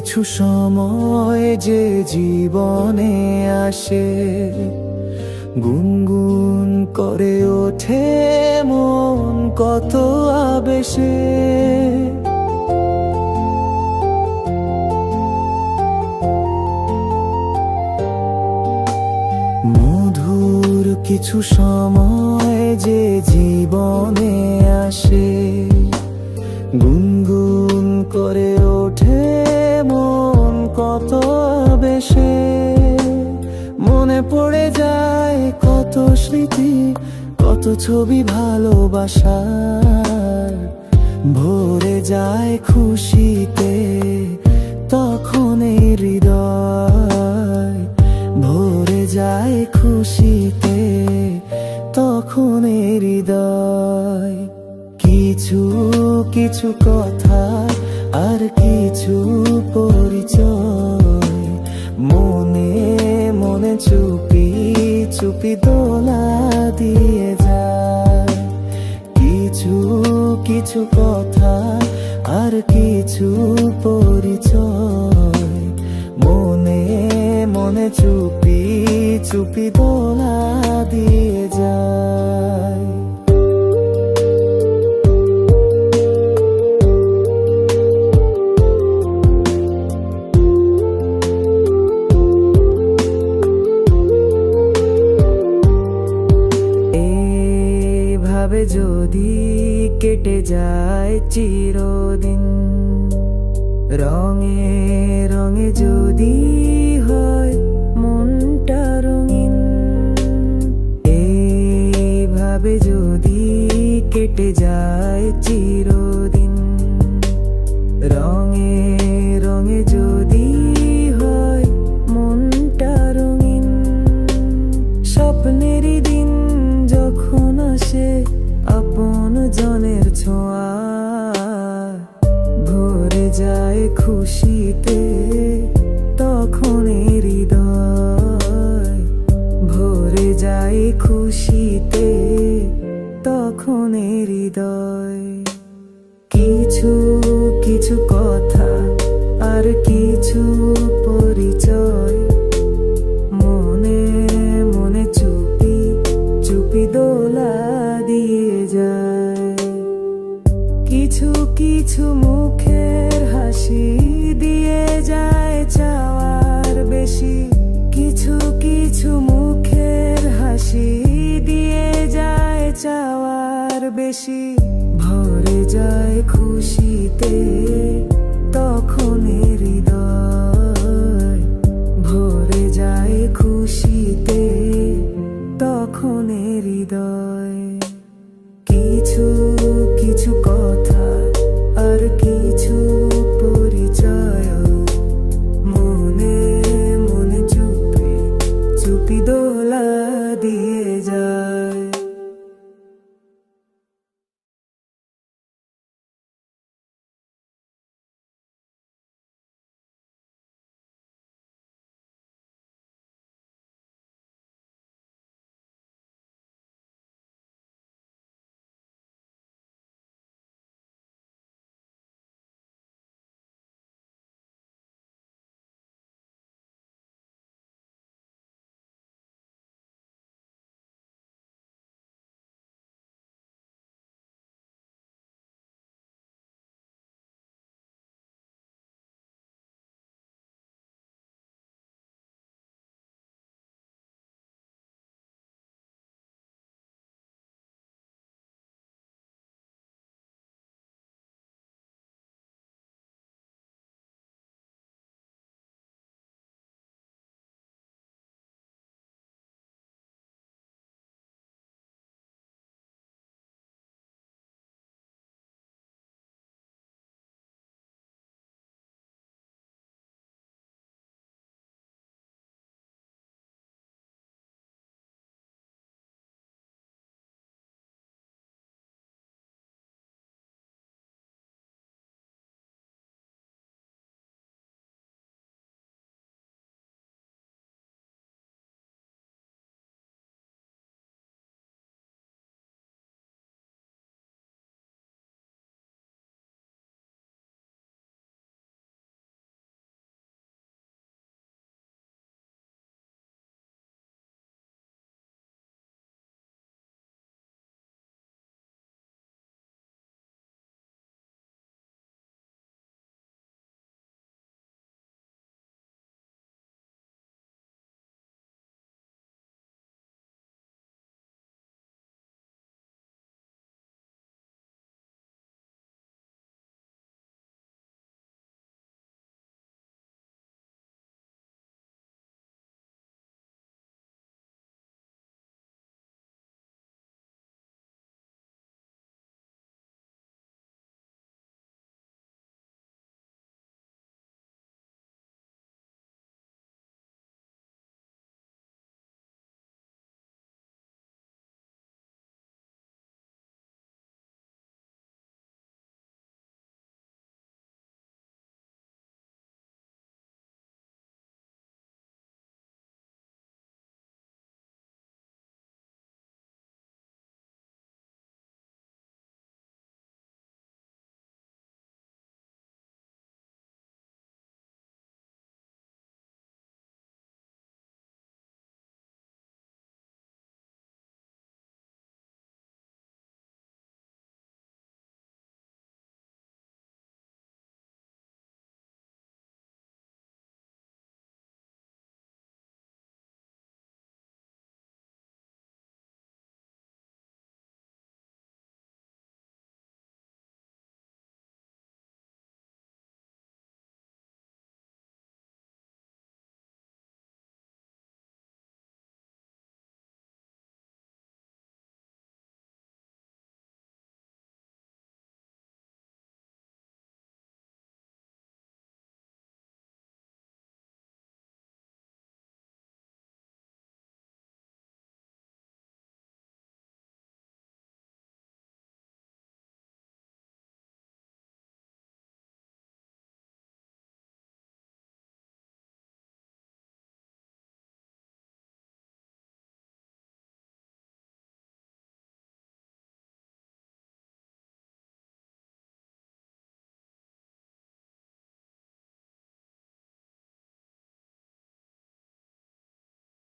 কিছু সময় যে জীবনে আসে, গুনগুন করে ওঠে মন কত আবেশে। মধুর কিছু সময় যে জীবনে আসে, গুনগুন করে ওঠে মন কত আবেশে। মনে পড়ে যায় কত স্মৃতি, কত ছবি ভালোবাসার। ভরে যায় খুশিতে তখন এই হৃদয়, ভরে যায় খুশিতে তখন এই হৃদয়। কিছু কিছু কথা আর কিছু পরিচয়, মনে মনে চুপি চুপি দোলা দিয়ে যায়। কিছু কিছু কথা আর কিছু পরিচয়, মনে মনে চুপি চুপি দোলা দিয়ে যায়। এভাবে যদি কেটে যায় চিরদিন, রঙে রঙে যদি হয় মনটা রঙিন। এইভাবে যদি কেটে যায় চিরদিন, রঙে রঙে যদি হয় মনটা রঙিন। স্বপ্নেরই দিন যখন আসে আপন জনের ছোঁয়া, ভরে যায় খুশিতে তখন এই হৃদয়, ভরে যায় খুশিতে তখন এই হৃদয়। কিছু কিছু কথা আর কিছু পরিচয়, মনে মনে চুপি চুপি দোলা দিয়ে যায়। কিছু কিছু মুখের হাসি দিয়ে যায় চাওয়ার বেশি, কিছু কিছু মুখের হাসি দিয়ে যায় চাওয়ার বেশি। ভরে যায় খুশিতে তখন এই হৃদয়, ভরে যায় খুশিতে তখন এই হৃদয়। কিছু কিছু কথা আর কিছু পরিচয়, মনে মনে চুপি চুপি দোলা দিয়ে যায়।